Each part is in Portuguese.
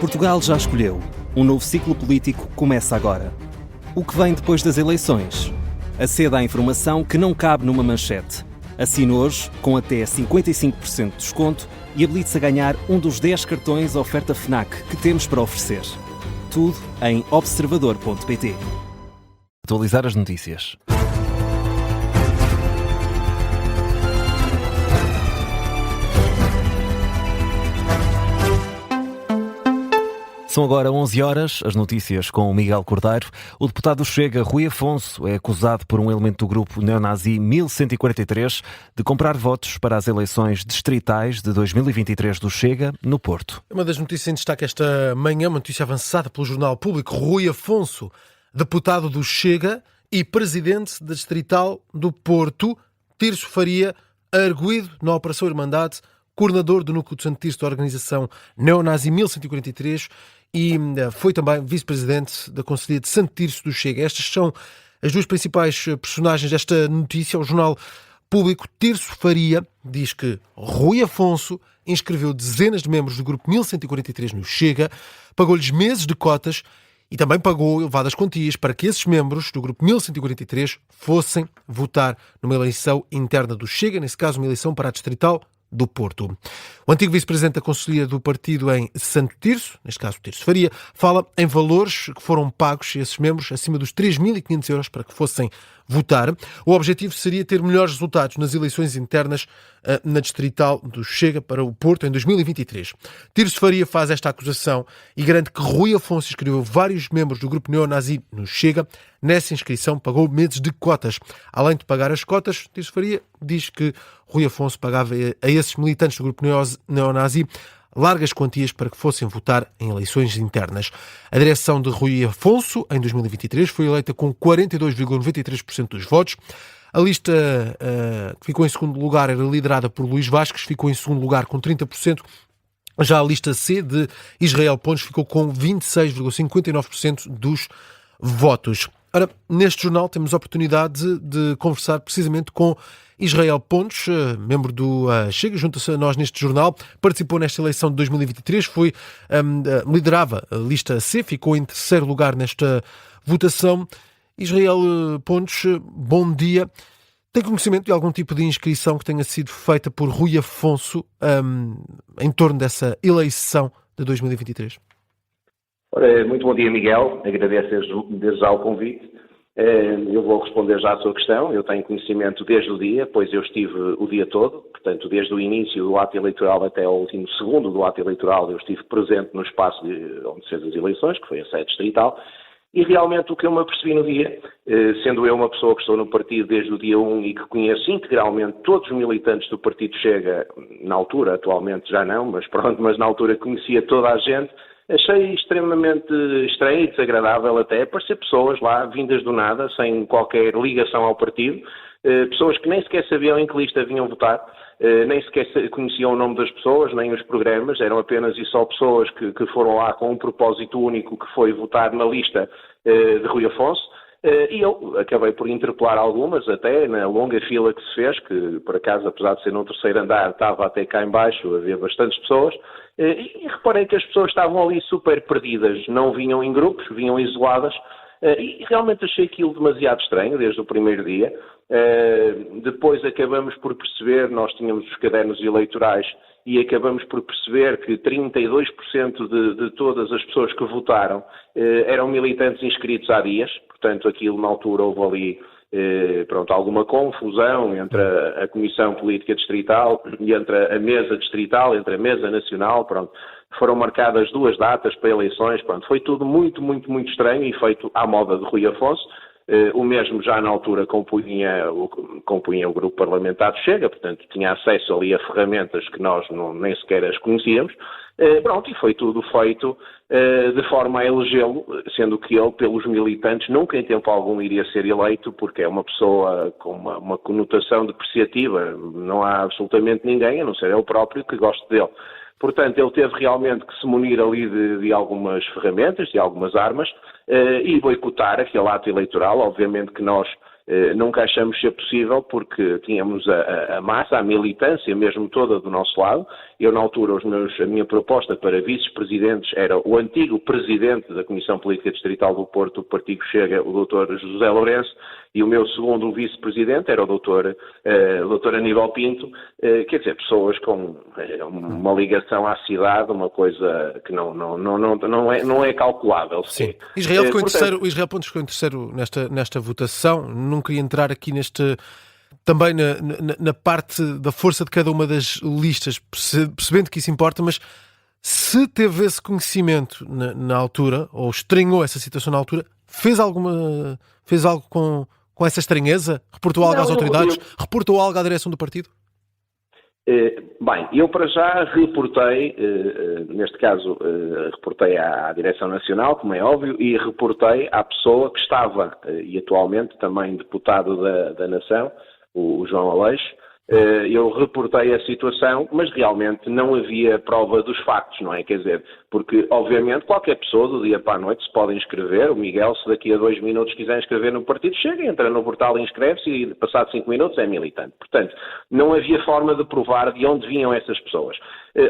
Portugal já escolheu. Um novo ciclo político começa agora. O que vem depois das eleições? Aceda à informação que não cabe numa manchete. Assine hoje, com até 55% de desconto, e habilite-se a ganhar um dos 10 cartões oferta FNAC que temos para oferecer. Tudo em observador.pt. Atualizar as notícias. São agora 11 horas, as notícias com o Miguel Cordeiro. O deputado do Chega, Rui Afonso, é acusado por um elemento do grupo neonazi 1143 de comprar votos para as eleições distritais de 2023 do Chega, no Porto. Uma das notícias em destaque esta manhã, uma notícia avançada pelo Jornal Público. Rui Afonso, deputado do Chega e presidente da distrital do Porto. Tirso Faria, arguido na Operação Irmandade, coordenador do núcleo de Santo Tirso da organização neonazi 1143 e foi também vice-presidente da Conselhia de Santo Tirso do Chega. Estas são as duas principais personagens desta notícia. O Jornal Público, Tirso Faria, diz que Rui Afonso inscreveu dezenas de membros do grupo 1143 no Chega, pagou-lhes meses de cotas e também pagou elevadas quantias para que esses membros do grupo 1143 fossem votar numa eleição interna do Chega, nesse caso uma eleição para a distrital do Porto. O antigo vice-presidente da Conselhia do partido em Santo Tirso, neste caso Tirso Faria, fala em valores que foram pagos a esses membros acima dos 3.500 euros para que fossem votar. O objetivo seria ter melhores resultados nas eleições internas na distrital do Chega para o Porto em 2023. Tirso Faria faz esta acusação e garante que Rui Afonso inscreveu vários membros do grupo neonazi no Chega. Nessa inscrição pagou meses de cotas. Além de pagar as cotas, Tirso Faria diz que Rui Afonso pagava a esses militantes do grupo neonazi largas quantias para que fossem votar em eleições internas. A direção de Rui Afonso, em 2023, foi eleita com 42,93% dos votos. A lista que ficou em segundo lugar era liderada por Luís Vasques, ficou em segundo lugar com 30%. Já a lista C, de Israel Pontes, ficou com 26,59% dos votos. Ora, neste jornal temos a oportunidade de conversar precisamente com Israel Pontes, membro do Chega, junta-se a nós neste jornal, participou nesta eleição de 2023, liderava a lista C, ficou em terceiro lugar nesta votação. Israel Pontes, bom dia. Tem conhecimento de algum tipo de inscrição que tenha sido feita por Rui Afonso em torno dessa eleição de 2023? Ora, muito bom dia, Miguel. Agradeço desde já o convite. Eu vou responder já à sua questão. Eu tenho conhecimento desde o dia, pois eu estive o dia todo, portanto, desde o início do ato eleitoral até ao último segundo do ato eleitoral, eu estive presente no espaço onde se fez as eleições, que foi a sede distrital, e realmente o que eu me apercebi no dia, sendo eu uma pessoa que estou no partido desde o dia 1 e que conheço integralmente todos os militantes do Partido Chega, na altura, atualmente já não, mas pronto, mas na altura conhecia toda a gente. Achei extremamente estranho e desagradável até aparecer pessoas lá, vindas do nada, sem qualquer ligação ao partido, pessoas que nem sequer sabiam em que lista vinham votar, nem sequer conheciam o nome das pessoas, nem os programas, eram apenas e só pessoas que foram lá com um propósito único, que foi votar na lista de Rui Afonso. E eu acabei por interpelar algumas, até na longa fila que se fez, que por acaso, apesar de ser no terceiro andar, estava até cá em baixo, havia bastantes pessoas, e reparei que as pessoas estavam ali super perdidas, não vinham em grupos, vinham isoladas, e realmente achei aquilo demasiado estranho desde o primeiro dia. Depois acabamos por perceber, nós tínhamos os cadernos eleitorais, e acabamos por perceber que 32% de todas as pessoas que votaram eram militantes inscritos há dias, portanto aquilo na altura houve ali alguma confusão entre a Comissão Política Distrital e entre a Mesa Distrital, entre a Mesa Nacional, foram marcadas duas datas para eleições, foi tudo muito, muito, muito estranho e feito à moda de Rui Afonso. O mesmo já na altura compunha o grupo parlamentar do Chega, portanto tinha acesso ali a ferramentas que nós nem sequer as conhecíamos, e foi tudo feito de forma a elegê-lo, sendo que ele, pelos militantes, nunca em tempo algum iria ser eleito, porque é uma pessoa com uma conotação depreciativa, não há absolutamente ninguém, a não ser ele próprio, que goste dele. Portanto, ele teve realmente que se munir ali de algumas ferramentas, de algumas armas, e boicotar aquele ato eleitoral. Obviamente que nós nunca achamos ser possível, porque tínhamos a massa, a militância mesmo toda do nosso lado, Eu, na altura, a minha proposta para vice-presidentes era o antigo presidente da Comissão Política Distrital do Porto, do Partido Chega, o Dr. José Lourenço, e o meu segundo vice-presidente era o Dr. Aníbal Pinto, quer dizer, pessoas com uma ligação à cidade, uma coisa que não é calculável. Sim. Israel ficou em terceiro nesta votação. Não queria entrar aqui também na parte da força de cada uma das listas, percebendo que isso importa, mas se teve esse conhecimento na altura, ou estranhou essa situação na altura, fez algo com essa estranheza? Reportou algo às autoridades? Reportou algo à direção do partido? Bem, eu para já reportei, neste caso reportei à Direção Nacional, como é óbvio, e reportei à pessoa que estava, e atualmente também deputado da Nação, o João Aleixo. Eu reportei a situação, mas realmente não havia prova dos factos, não é? Quer dizer, porque obviamente qualquer pessoa do dia para a noite se pode inscrever, o Miguel, se daqui a 2 minutos quiser inscrever no partido, chega, entra no portal e inscreve-se e passados 5 minutos é militante. Portanto, não havia forma de provar de onde vinham essas pessoas.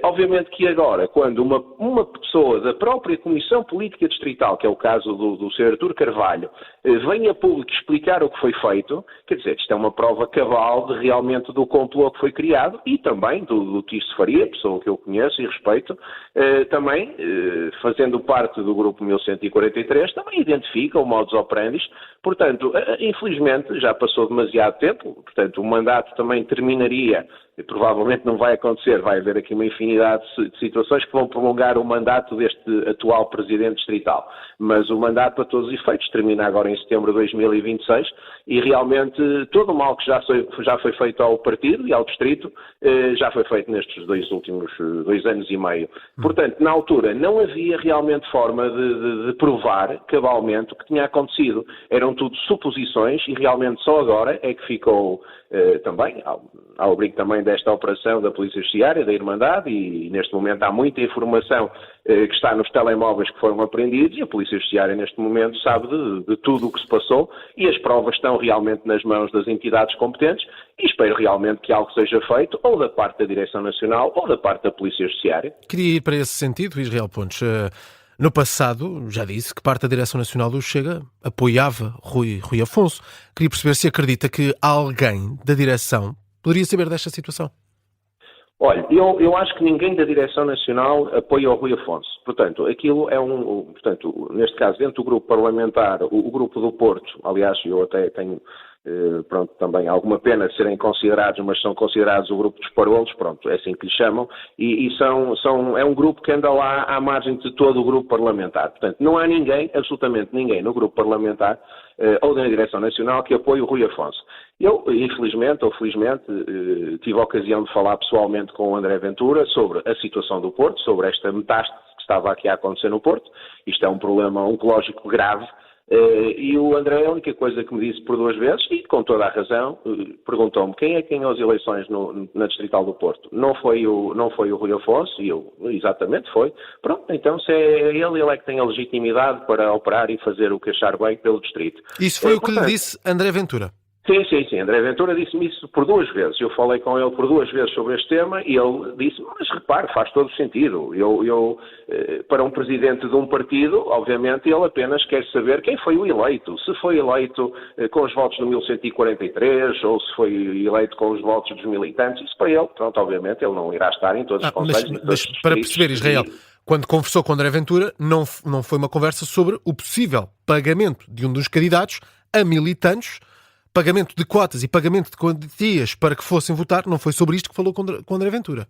Obviamente que agora, quando uma pessoa da própria Comissão Política Distrital, que é o caso do Sr. Artur Carvalho, vem a público explicar o que foi feito, quer dizer, isto é uma prova cabal de realmente do complô que foi criado e também do Tirso Faria, pessoa que eu conheço e respeito, também, fazendo parte do grupo 1143, também identifica o modus operandi. Portanto, infelizmente, já passou demasiado tempo, portanto, o mandato também terminaria. Provavelmente não vai acontecer, vai haver aqui uma infinidade de situações que vão prolongar o mandato deste atual Presidente Distrital. Mas o mandato, para todos os efeitos, termina agora em setembro de 2026 e realmente todo o mal que já foi feito ao partido e ao Distrito já foi feito nestes últimos 2 anos e meio. Portanto, na altura, não havia realmente forma de provar cabalmente o que tinha acontecido. Eram tudo suposições e realmente só agora é que ficou também, ao abrigo também desta operação da Polícia Judiciária, da Irmandade, e neste momento há muita informação que está nos telemóveis que foram apreendidos e a Polícia Judiciária neste momento sabe de tudo o que se passou e as provas estão realmente nas mãos das entidades competentes e espero realmente que algo seja feito ou da parte da Direção Nacional ou da parte da Polícia Judiciária. Queria ir para esse sentido, Israel Pontes. No passado, já disse que parte da Direção Nacional do Chega apoiava Rui Afonso. Queria perceber se acredita que alguém da direção poderia saber desta situação. Olha, eu acho que ninguém da Direção Nacional apoia o Rui Afonso. Portanto, aquilo é neste caso, dentro do grupo parlamentar, o grupo do Porto, aliás, eu até tenho também alguma pena de serem considerados, mas são considerados o grupo dos parolos, é assim que lhe chamam, e é um grupo que anda lá à margem de todo o grupo parlamentar. Portanto, não há ninguém, absolutamente ninguém, no grupo parlamentar ou na Direção Nacional que apoie o Rui Afonso. Eu, infelizmente ou felizmente, tive a ocasião de falar pessoalmente com o André Ventura sobre a situação do Porto, sobre esta metástase que estava aqui a acontecer no Porto. Isto é um problema oncológico grave. E o André, a única coisa que me disse por 2 vezes, e com toda a razão, perguntou-me quem é que ganhou as eleições na Distrital do Porto. Não foi o Rui Afonso, e eu, exatamente, foi. Pronto, então se é ele é que tem a legitimidade para operar e fazer o que achar bem pelo Distrito. Isso foi o que lhe disse André Ventura? Sim. André Ventura disse-me isso por 2 vezes. Eu falei com ele por 2 vezes sobre este tema e ele disse-me, mas repare, faz todo sentido. Eu, para um presidente de um partido, obviamente, ele apenas quer saber quem foi o eleito. Se foi eleito com os votos do 1143 ou se foi eleito com os votos dos militantes. Isso para ele, pronto, obviamente, ele não irá estar em todos os conselhos. Mas para perceber, Israel, quando conversou com André Ventura, não foi uma conversa sobre o possível pagamento de um dos candidatos a militantes, pagamento de cotas e pagamento de quantias para que fossem votar. Não foi sobre isto que falou com André Ventura?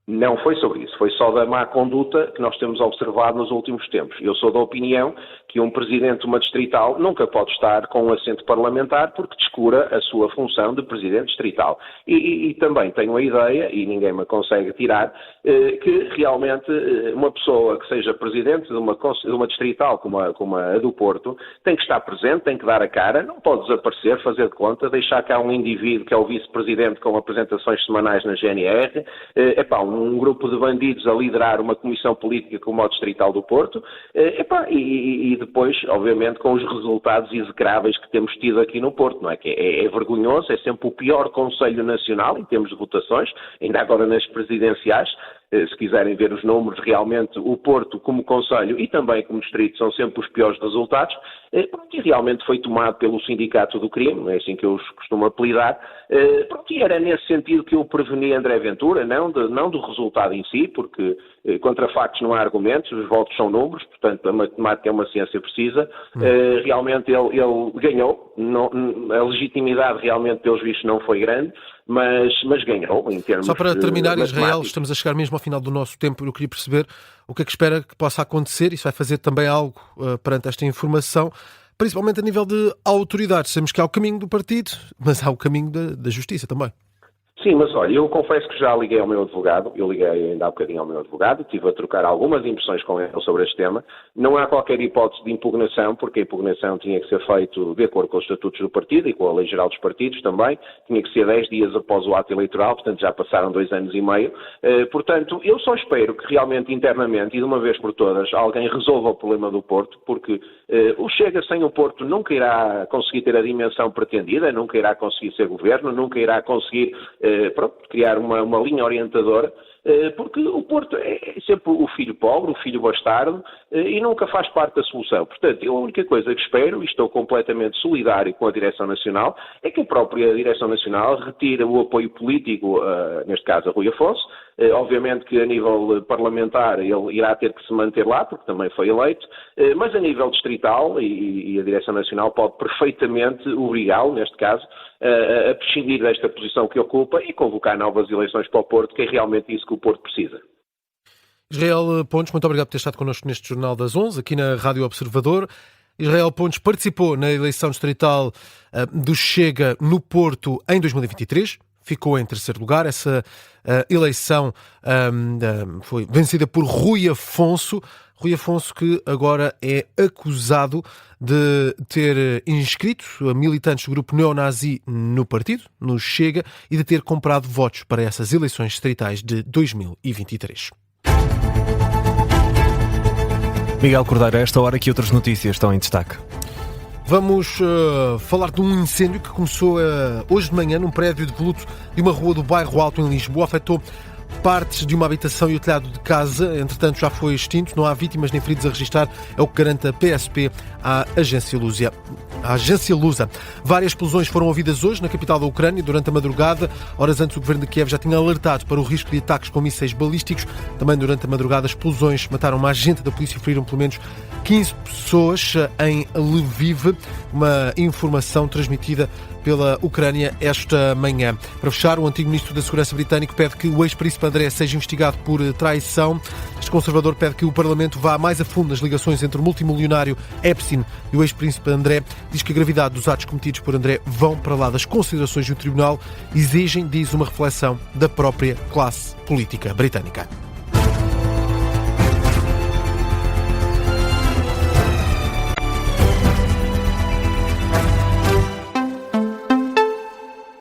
Não foi sobre isso, foi só da má conduta que nós temos observado nos últimos tempos. Eu sou da opinião que um presidente de uma distrital nunca pode estar com um assento parlamentar porque descura a sua função de presidente distrital. E também tenho a ideia, e ninguém me consegue tirar, que realmente uma pessoa que seja presidente de uma distrital como a do Porto tem que estar presente, tem que dar a cara, não pode desaparecer, fazer de conta, deixar cá um indivíduo que é o vice-presidente com apresentações semanais na GNR, um grupo de bandidos a liderar uma comissão política como a Distrital do Porto, e depois, obviamente, com os resultados execráveis que temos tido aqui no Porto, não é? Que é vergonhoso, é sempre o pior Conselho Nacional em termos de votações, ainda agora nas presidenciais, se quiserem ver os números, realmente o Porto como concelho e também como distrito são sempre os piores resultados, e realmente foi tomado pelo sindicato do crime, é assim que eu os costumo apelidar, e era nesse sentido que eu preveni André Ventura, não do resultado em si, porque contra factos não há argumentos, os votos são números, portanto a matemática é uma ciência precisa, realmente ele ganhou, a legitimidade realmente pelos vistos não foi grande, mas ganhou em termos. Só para terminar, Israel, matemáticos. estamos a chegar mesmo ao final do nosso tempo. Eu queria perceber o que é que espera que possa acontecer. Isso vai fazer também algo perante esta informação, principalmente a nível de autoridades. Sabemos que há o caminho do partido, mas há o caminho da justiça também. Sim, mas olha, eu confesso que já liguei ao meu advogado, eu liguei ainda há bocadinho ao meu advogado, estive a trocar algumas impressões com ele sobre este tema. Não há qualquer hipótese de impugnação, porque a impugnação tinha que ser feita de acordo com os estatutos do partido e com a lei geral dos partidos também, tinha que ser 10 dias após o ato eleitoral, portanto já passaram 2 anos e meio. Portanto, eu só espero que realmente internamente e de uma vez por todas alguém resolva o problema do Porto, porque o Chega sem o Porto nunca irá conseguir ter a dimensão pretendida, nunca irá conseguir ser governo, nunca irá conseguir criar uma linha orientadora, porque o Porto é sempre o filho pobre, o filho bastardo, e nunca faz parte da solução. Portanto, eu a única coisa que espero, e estou completamente solidário com a Direção Nacional, é que a própria Direção Nacional retire o apoio político, neste caso a Rui Afonso. Obviamente que a nível parlamentar ele irá ter que se manter lá, porque também foi eleito, mas a nível distrital, e a Direção Nacional pode perfeitamente obrigá-lo, neste caso, a prescindir desta posição que ocupa e convocar novas eleições para o Porto, que é realmente isso que o Porto precisa. Israel Pontes, muito obrigado por ter estado connosco neste Jornal das 11, aqui na Rádio Observador. Israel Pontes participou na eleição distrital do Chega no Porto em 2023. Ficou em terceiro lugar. Essa eleição foi vencida por Rui Afonso. Rui Afonso, que agora é acusado de ter inscrito militantes do grupo neonazi no partido, no Chega, e de ter comprado votos para essas eleições distritais de 2023. Miguel Cordeiro, a esta hora que outras notícias estão em destaque? Vamos falar de um incêndio que começou hoje de manhã num prédio de voluto de uma rua do Bairro Alto, em Lisboa. Afetou partes de uma habitação e o telhado de casa. Entretanto, já foi extinto. Não há vítimas nem feridos a registrar. É o que garante a PSP à Agência Lusa. Várias explosões foram ouvidas hoje na capital da Ucrânia durante a madrugada. Horas antes, o governo de Kiev já tinha alertado para o risco de ataques com mísseis balísticos. Também durante a madrugada, explosões mataram uma agente da polícia e feriram pelo menos 15 pessoas em Lviv. Uma informação transmitida pela Ucrânia esta manhã. Para fechar, o antigo ministro da Segurança britânico pede que o ex-príncipe André seja investigado por traição. Este conservador pede que o Parlamento vá mais a fundo nas ligações entre o multimilionário Epstein e o ex-príncipe André. Diz que a gravidade dos atos cometidos por André vão para lá das considerações do Tribunal. Exigem, diz, uma reflexão da própria classe política britânica.